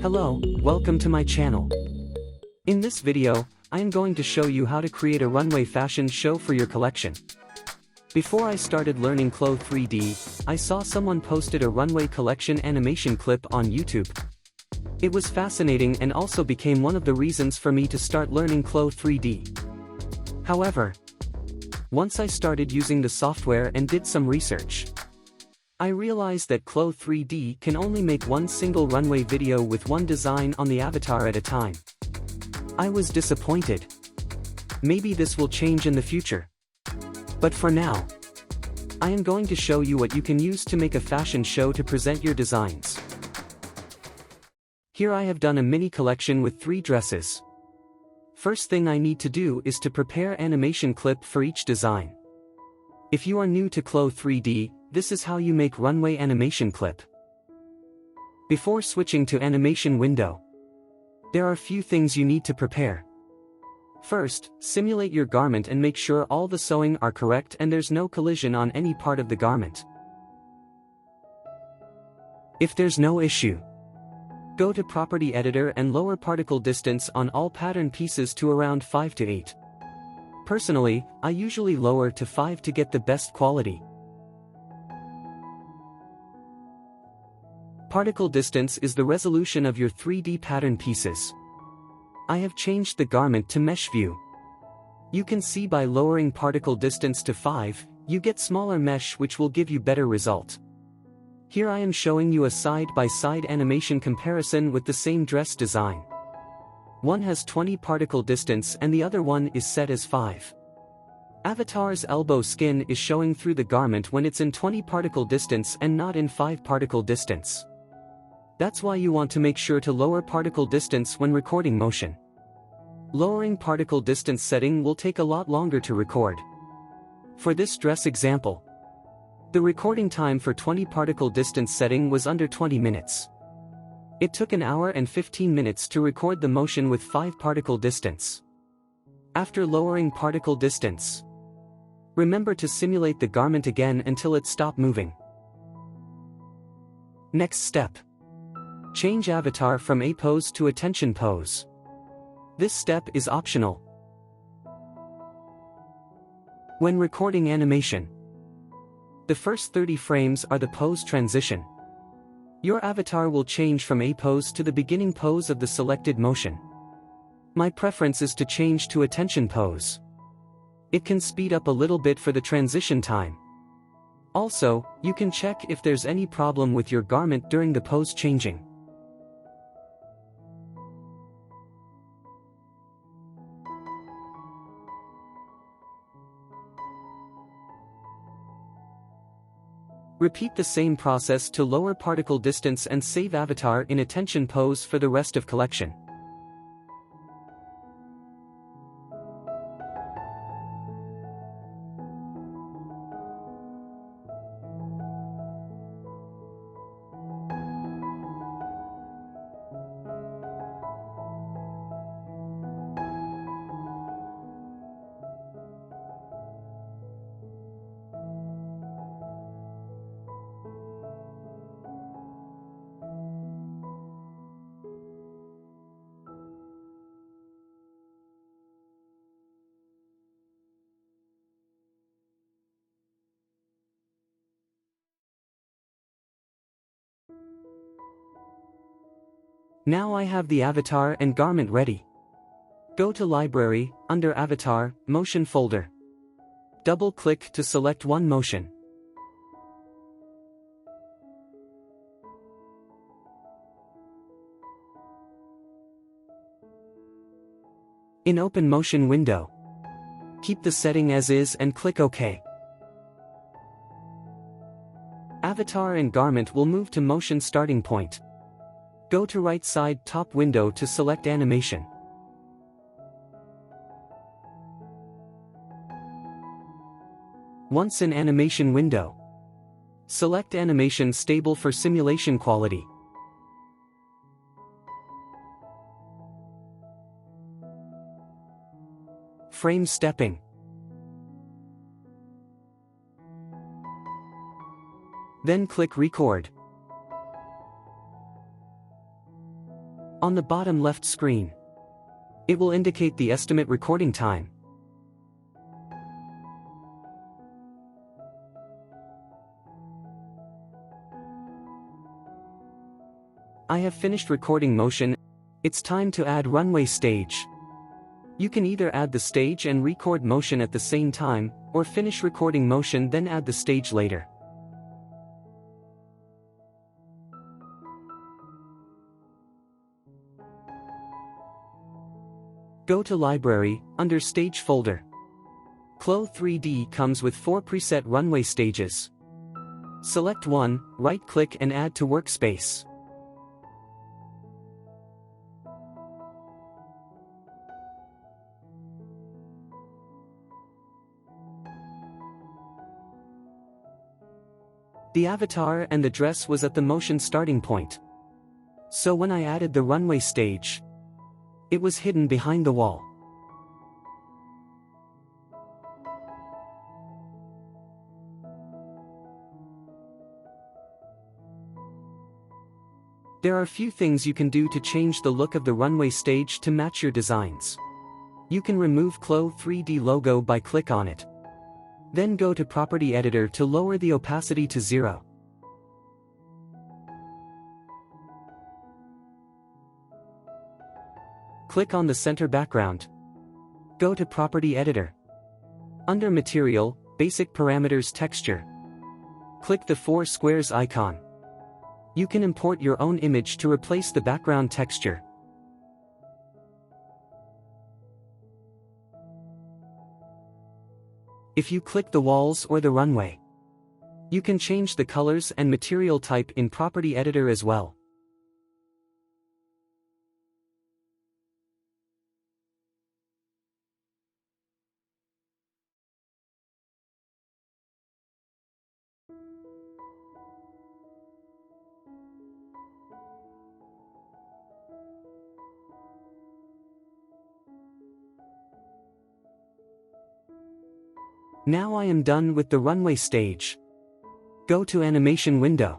Hello, welcome to my channel. In this video, I am going to show you how to create a runway fashion show for your collection. Before I started learning Clo 3D, I saw someone posted a runway collection animation clip on YouTube. It was fascinating and also became one of the reasons for me to start learning Clo 3D. However, once I started using the software and did some research, I realized that Clo 3D can only make one single runway video with one design on the avatar at a time. I was disappointed. Maybe this will change in the future. But for now, I am going to show you what you can use to make a fashion show to present your designs. Here I have done a mini collection with 3 dresses. First thing I need to do is to prepare animation clip for each design. If you are new to Clo 3D, this is how you make runway animation clip. Before switching to animation window, there are a few things you need to prepare. First, simulate your garment and make sure all the sewing are correct and there's no collision on any part of the garment. If there's no issue, go to Property Editor and lower particle distance on all pattern pieces to around 5 to 8. Personally, I usually lower to 5 to get the best quality. Particle distance is the resolution of your 3D pattern pieces. I have changed the garment to mesh view. You can see by lowering particle distance to 5, you get smaller mesh which will give you better result. Here I am showing you a side-by-side animation comparison with the same dress design. One has 20 particle distance and the other one is set as 5. Avatar's elbow skin is showing through the garment when it's in 20 particle distance and not in 5 particle distance. That's why you want to make sure to lower particle distance when recording motion. Lowering particle distance setting will take a lot longer to record. For this dress example, the recording time for 20 particle distance setting was under 20 minutes. It took an hour and 15 minutes to record the motion with 5 particle distance. After lowering particle distance, remember to simulate the garment again until it stops moving. Next step. Change avatar from A pose to attention pose. This step is optional. When recording animation, the first 30 frames are the pose transition. Your avatar will change from A pose to the beginning pose of the selected motion. My preference is to change to attention pose. It can speed up a little bit for the transition time. Also, you can check if there's any problem with your garment during the pose changing. Repeat the same process to lower particle distance and save avatar in attention pose for the rest of collection. Now I have the avatar and garment ready. Go to Library, under Avatar, Motion folder. Double-click to select one motion. In Open Motion window, keep the setting as is and click OK. Avatar and garment will move to motion starting point. Go to right side top window to select animation. Once in animation window, select animation stable for simulation quality. Frame stepping. Then click record. On the bottom left screen, it will indicate the estimate recording time. I have finished recording motion. It's time to add runway stage. You can either add the stage and record motion at the same time, or finish recording motion then add the stage later. Go to Library, under Stage folder. Clo3D comes with 4 preset runway stages. Select one, right-click and add to workspace. The avatar and the dress was at the motion starting point. So when I added the runway stage, it was hidden behind the wall. There are a few things you can do to change the look of the runway stage to match your designs. You can remove Clo3D logo by click on it. Then go to Property Editor to lower the opacity to 0. Click on the center background. Go to Property Editor. Under Material, Basic Parameters Texture. Click the 4 squares icon. You can import your own image to replace the background texture. If you click the walls or the runway, you can change the colors and material type in Property Editor as well. Now I am done with the runway stage. Go to Animation window.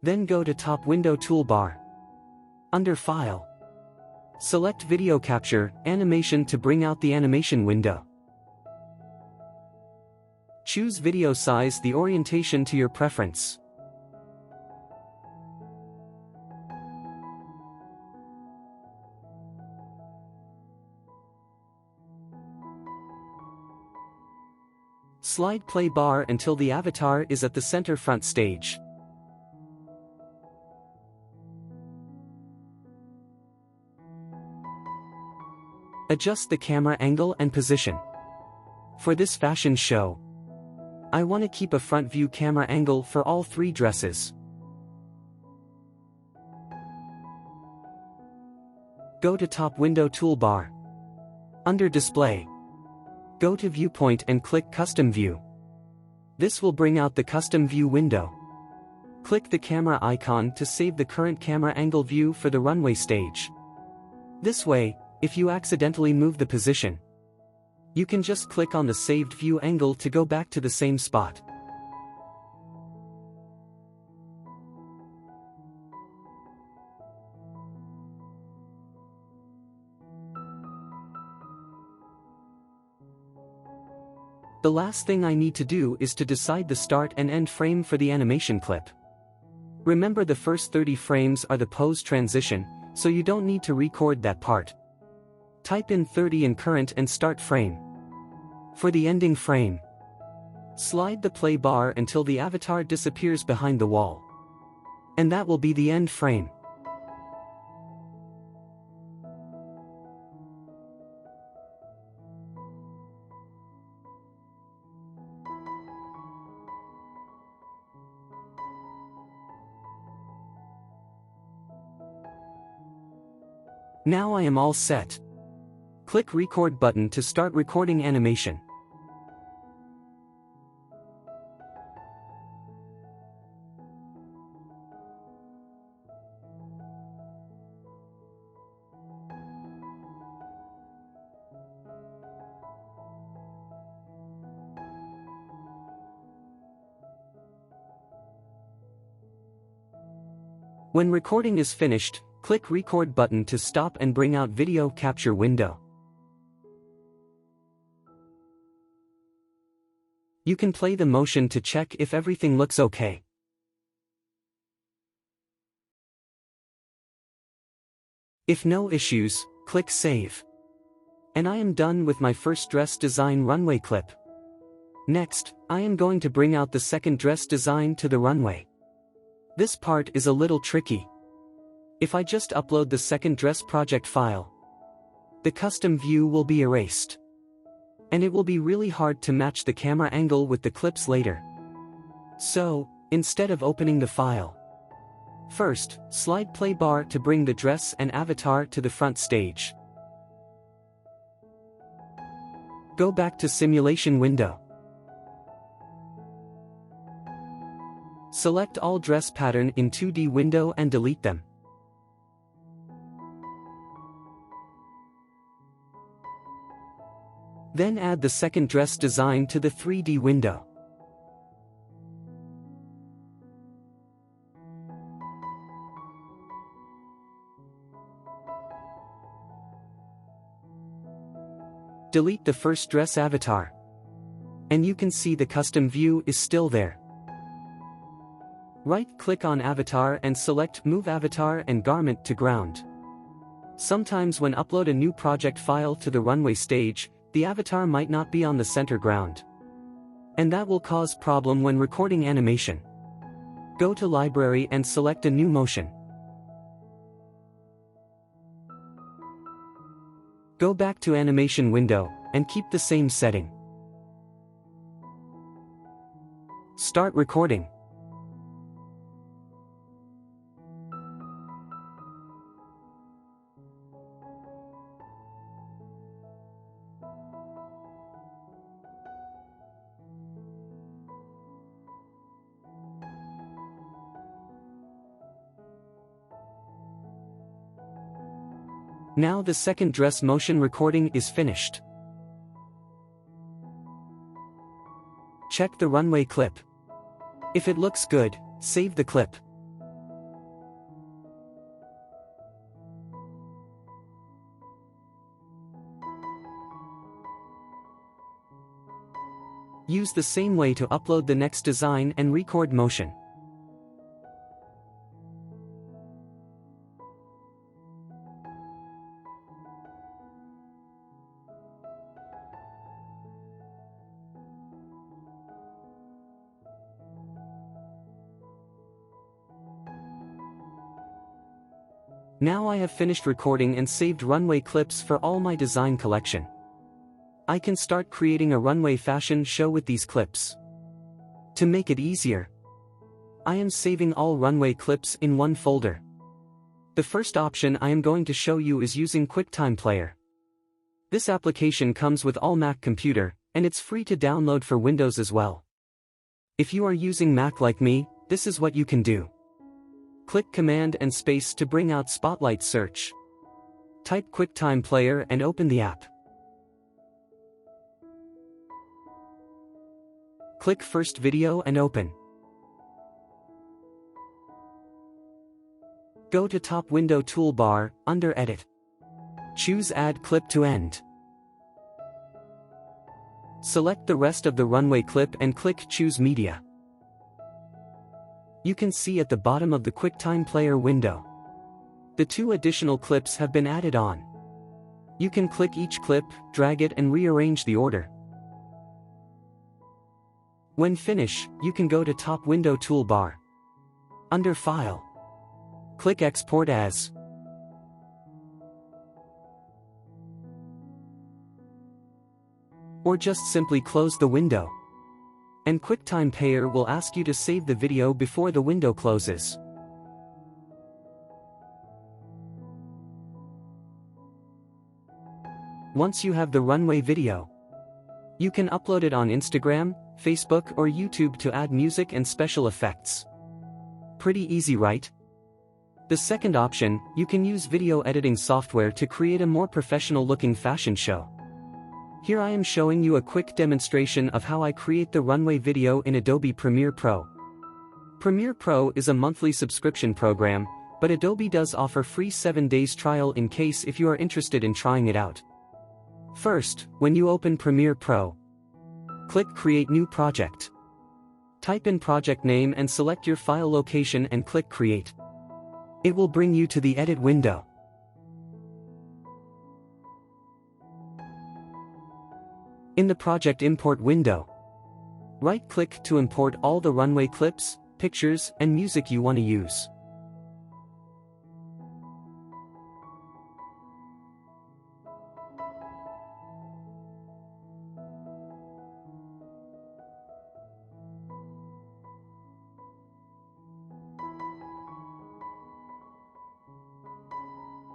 Then go to Top Window Toolbar. Under File, select Video Capture, Animation to bring out the animation window. Choose video size, the orientation to your preference. Slide play bar until the avatar is at the center front stage. Adjust the camera angle and position. For this fashion show, I want to keep a front view camera angle for all 3 dresses. Go to Top Window Toolbar. Under Display, go to Viewpoint and click Custom View. This will bring out the Custom View window. Click the camera icon to save the current camera angle view for the runway stage. This way, if you accidentally move the position, you can just click on the saved view angle to go back to the same spot. The last thing I need to do is to decide the start and end frame for the animation clip. Remember, the first 30 frames are the pose transition, so you don't need to record that part. Type in 30 in current and start frame. For the ending frame, slide the play bar until the avatar disappears behind the wall. And that will be the end frame. Now I am all set. Click Record button to start recording animation. When recording is finished, click Record button to stop and bring out video capture window. You can play the motion to check if everything looks okay. If no issues, click Save. And I am done with my first dress design runway clip. Next, I am going to bring out the second dress design to the runway. This part is a little tricky. If I just upload the second dress project file, the custom view will be erased. And it will be really hard to match the camera angle with the clips later. So, instead of opening the file, first, slide play bar to bring the dress and avatar to the front stage. Go back to simulation window. Select all dress pattern in 2D window and delete them. Then add the second dress design to the 3D window. Delete the first dress avatar. And you can see the custom view is still there. Right-click on avatar and select Move Avatar and Garment to Ground. Sometimes when upload a new project file to the runway stage, the avatar might not be on the center ground. And that will cause problem when recording animation. Go to Library and select a new motion. Go back to animation window, and keep the same setting. Start recording. Now the second dress motion recording is finished. Check the runway clip. If it looks good, save the clip. Use the same way to upload the next design and record motion. Now I have finished recording and saved runway clips for all my design collection. I can start creating a runway fashion show with these clips. To make it easier, I am saving all runway clips in one folder. The first option I am going to show you is using QuickTime Player. This application comes with all Mac computer, and it's free to download for Windows as well. If you are using Mac like me, this is what you can do. Click Command and Space to bring out Spotlight search. Type QuickTime Player and open the app. Click First Video and open. Go to top window toolbar, under Edit. Choose Add Clip to End. Select the rest of the runway clip and click Choose Media. You can see at the bottom of the QuickTime Player window, the two additional clips have been added on. You can click each clip, drag it and rearrange the order. When finished, you can go to top window toolbar. Under File, click Export As. Or just simply close the window. And QuickTime Player will ask you to save the video before the window closes. Once you have the runway video, you can upload it on Instagram, Facebook or YouTube to add music and special effects. Pretty easy, right? The second option, you can use video editing software to create a more professional looking fashion show. Here I am showing you a quick demonstration of how I create the runway video in Adobe Premiere Pro. Premiere Pro is a monthly subscription program, but Adobe does offer free 7 days trial in case if you are interested in trying it out. First, when you open Premiere Pro, click Create New Project. Type in project name and select your file location and click Create. It will bring you to the Edit window. In the Project Import window, right-click to import all the runway clips, pictures, and music you want to use.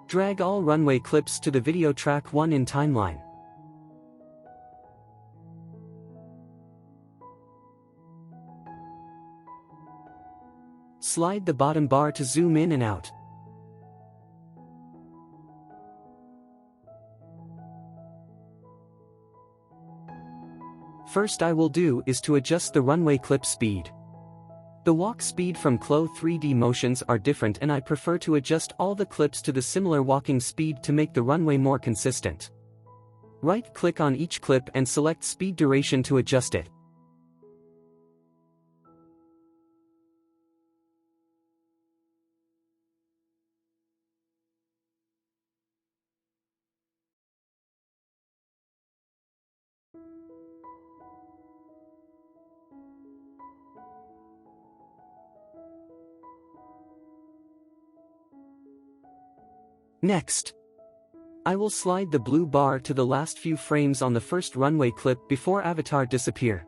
Drag all runway clips to the video track 1 in timeline. Slide the bottom bar to zoom in and out. First I will do is to adjust the runway clip speed. The walk speed from Clo 3D motions are different and I prefer to adjust all the clips to the similar walking speed to make the runway more consistent. Right-click on each clip and select speed duration to adjust it. Next, I will slide the blue bar to the last few frames on the first runway clip before avatar disappear.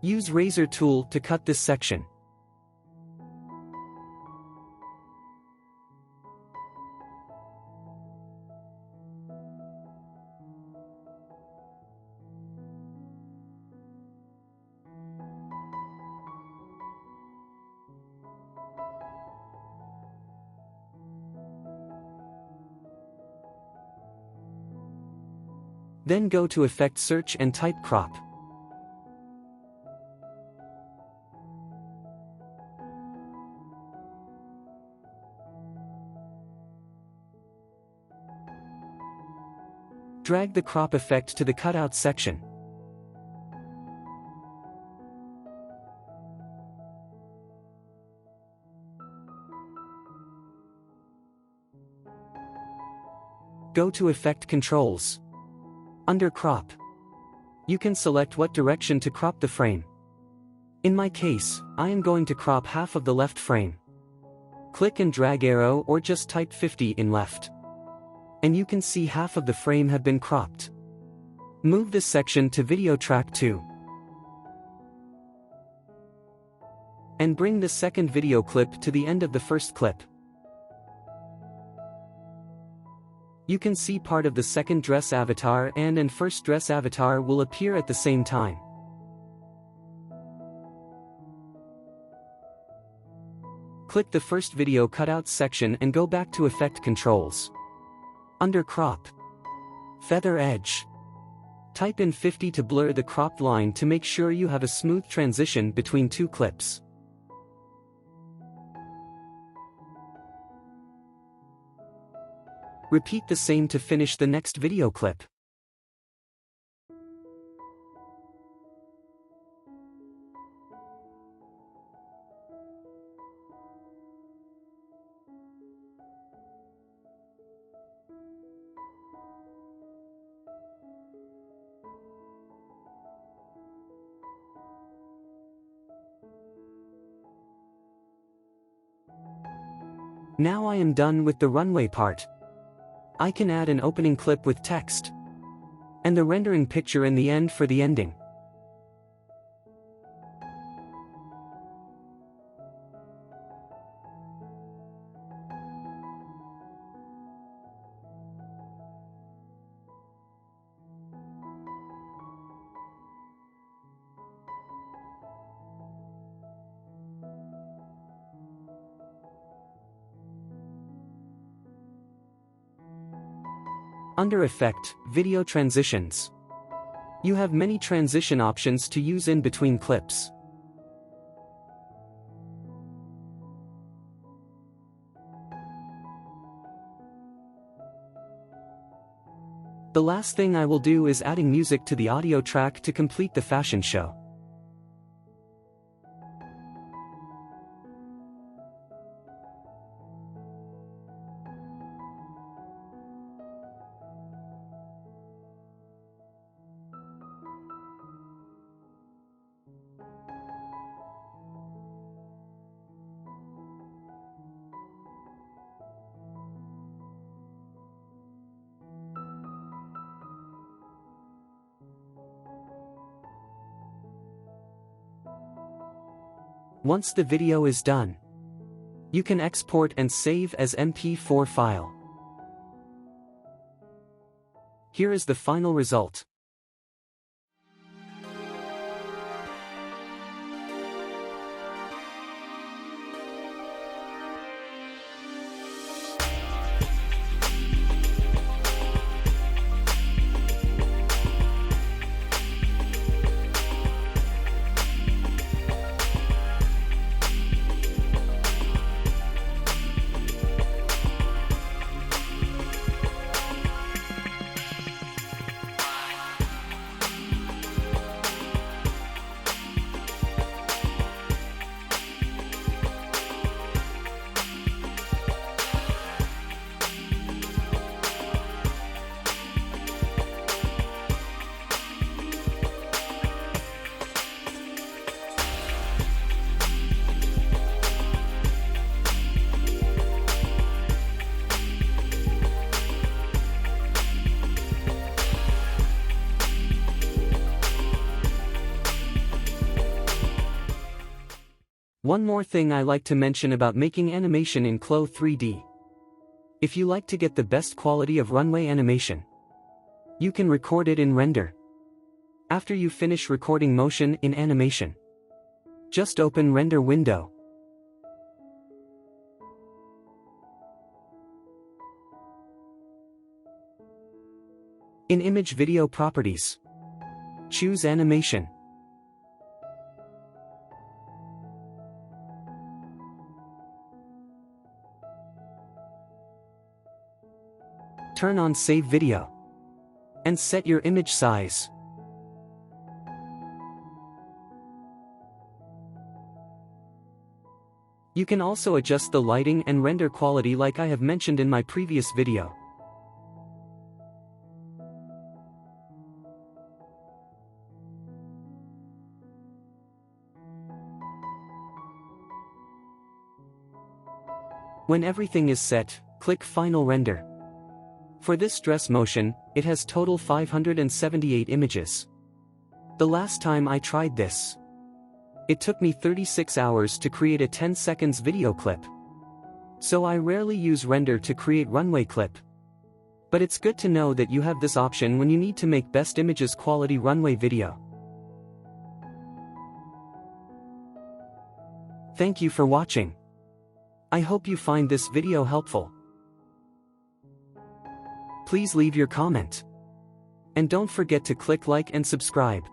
Use razor tool to cut this section. Then go to Effect Search and type Crop. Drag the crop effect to the cutout section. Go to Effect Controls. Under Crop, you can select what direction to crop the frame. In my case, I am going to crop half of the left frame. Click and drag arrow or just type 50 in left. And you can see half of the frame have been cropped. Move this section to video track 2. And bring the second video clip to the end of the first clip. You can see part of the second dress avatar and first dress avatar will appear at the same time. Click the first video cutout section and go back to Effect Controls. Under Crop, Feather Edge, type in 50 to blur the cropped line to make sure you have a smooth transition between two clips. Repeat the same to finish the next video clip. Now I am done with the runway part. I can add an opening clip with text. And the rendering picture in the end for the ending. Under Effect, Video Transitions. You have many transition options to use in between clips. The last thing I will do is adding music to the audio track to complete the fashion show. Once the video is done, you can export and save as MP4 file. Here is the final result. One more thing I like to mention about making animation in Clo 3D. If you like to get the best quality of runway animation, you can record it in Render. After you finish recording motion in animation, just open Render window. In Image Video Properties, choose Animation. Turn on Save Video. And set your image size. You can also adjust the lighting and render quality like I have mentioned in my previous video. When everything is set, click Final Render. For this dress motion, it has total 578 images. The last time I tried this, it took me 36 hours to create a 10 seconds video clip. So I rarely use Render to create runway clip. But it's good to know that you have this option when you need to make best images quality runway video. Thank you for watching. I hope you find this video helpful. Please leave your comment. And don't forget to click like and subscribe.